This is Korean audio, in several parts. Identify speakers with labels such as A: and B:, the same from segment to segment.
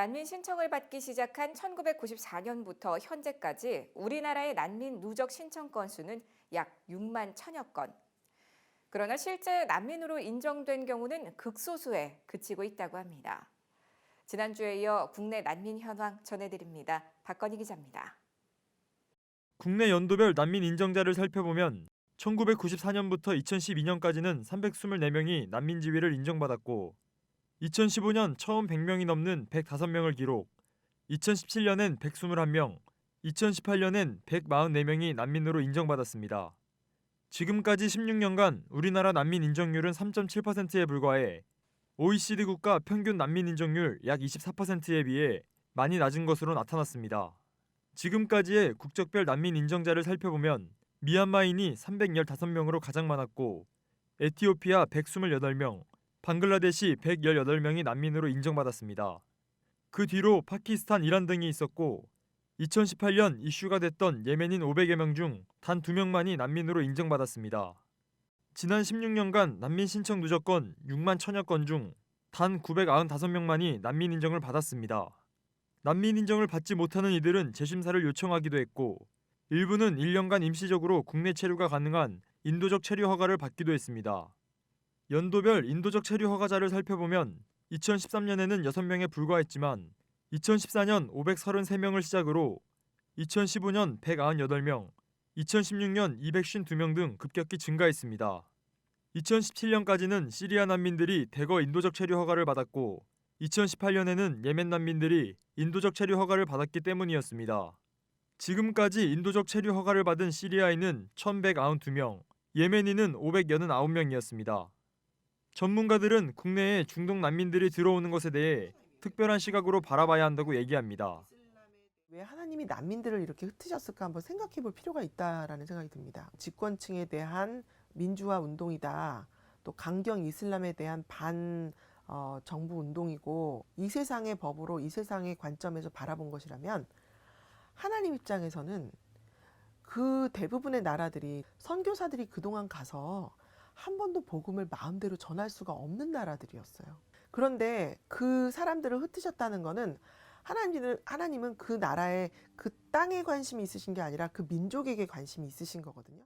A: 난민 신청을 받기 시작한 1994년부터 현재까지 우리나라의 난민 누적 신청 건수는 약 6만 1천여 건. 그러나 실제 난민으로 인정된 경우는 극소수에 그치고 있다고 합니다. 지난주에 이어 국내 난민 현황 전해드립니다. 박건희 기자입니다.
B: 국내 연도별 난민 인정자를 살펴보면 1994년부터 2012년까지는 324명이 난민 지위를 인정받았고 2015년 처음 100명이 넘는 105명을 기록, 2017년엔 121명, 2018년엔 144명이 난민으로 인정받았습니다. 지금까지 16년간 우리나라 난민 인정률은 3.7%에 불과해 OECD 국가 평균 난민 인정률 약 24%에 비해 많이 낮은 것으로 나타났습니다. 지금까지의 국적별 난민 인정자를 살펴보면 미얀마인이 315명으로 가장 많았고 에티오피아 128명, 방글라데시 118명이 난민으로 인정받았습니다. 그 뒤로 파키스탄, 이란 등이 있었고 2018년 이슈가 됐던 예멘인 500여 명 중 단 2명만이 난민으로 인정받았습니다. 지난 16년간 난민 신청 누적 건 6만 1천여 건 중 단 995명만이 난민 인정을 받았습니다. 난민 인정을 받지 못하는 이들은 재심사를 요청하기도 했고 일부는 1년간 임시적으로 국내 체류가 가능한 인도적 체류 허가를 받기도 했습니다. 연도별 인도적 체류 허가자를 살펴보면 2013년에는 6명에 불과했지만 2014년 533명을 시작으로 2015년 198명, 2016년 252명 등 급격히 증가했습니다. 2017년까지는 시리아 난민들이 대거 인도적 체류 허가를 받았고 2018년에는 예멘 난민들이 인도적 체류 허가를 받았기 때문이었습니다. 지금까지 인도적 체류 허가를 받은 시리아인은 1,192명, 예멘인은 589명이었습니다. 전문가들은 국내에 중동 난민들이 들어오는 것에 대해 특별한 시각으로 바라봐야 한다고 얘기합니다.
C: 왜 하나님이 난민들을 이렇게 흩으셨을까 한번 생각해 볼 필요가 있다라는 생각이 듭니다. 집권층에 대한 민주화 운동이다. 또 강경 이슬람에 대한 정부 운동이고 이 세상의 법으로 이 세상의 관점에서 바라본 것이라면 하나님 입장에서는 그 대부분의 나라들이 선교사들이 그동안 가서 한 번도 복음을 마음대로 전할 수가 없는 나라들이었어요. 그런데 그 사람들을 흩으셨다는 것은 하나님은 그 나라에 그 땅에 관심이 있으신 게 아니라 그 민족에게 관심이 있으신 거거든요.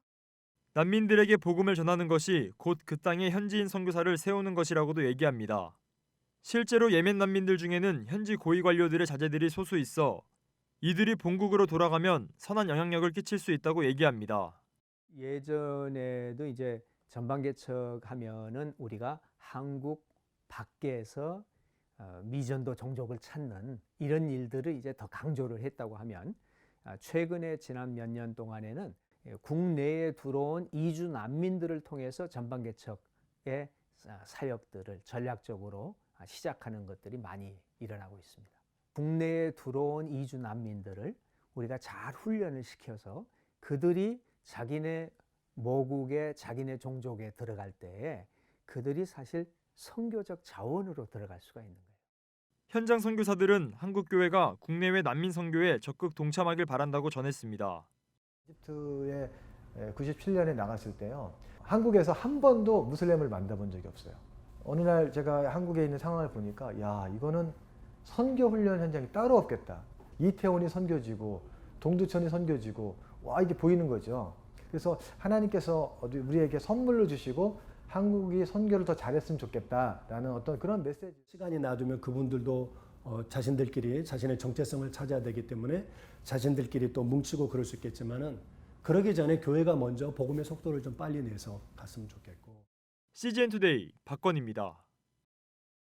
B: 난민들에게 복음을 전하는 것이 곧 그 땅의 현지인 선교사를 세우는 것이라고도 얘기합니다. 실제로 예멘 난민들 중에는 현지 고위 관료들의 자제들이 소수 있어 이들이 본국으로 돌아가면 선한 영향력을 끼칠 수 있다고 얘기합니다.
D: 예전에도 이제 전방개척하면은 우리가 한국 밖에서 미전도 종족을 찾는 이런 일들을 이제 더 강조를 했다고 하면 최근에 지난 몇 년 동안에는 국내에 들어온 이주 난민들을 통해서 전방개척의 사역들을 전략적으로 시작하는 것들이 많이 일어나고 있습니다. 국내에 들어온 이주 난민들을 우리가 잘 훈련을 시켜서 그들이 자기네 모국에 자기네 종족에 들어갈 때에 그들이 사실 선교적 자원으로 들어갈 수가 있는 거예요.
B: 현장 선교사들은 한국 교회가 국내외 난민 선교에 적극 동참하길 바란다고 전했습니다.
E: 이집트에 97년에 나갔을 때요. 한국에서 한 번도 무슬림을 만나본 적이 없어요. 어느 날 제가 한국에 있는 상황을 보니까 야, 이거는 선교 훈련 현장이 따로 없겠다. 이태원이 선교지고 동두천이 선교지고 와, 이게 보이는 거죠. 그래서 하나님께서 우리에게 선물로 주시고 한국이 선교를 더 잘했으면 좋겠다라는 어떤 그런 메시지.
F: 시간이 놔두면 그분들도 자신들끼리 자신의 정체성을 찾아야 되기 때문에 자신들끼리 또 뭉치고 그럴 수 있겠지만은 그러기 전에 교회가 먼저 복음의 속도를 좀 빨리 내서 갔으면 좋겠고.
B: CGN 투데이 박건희입니다.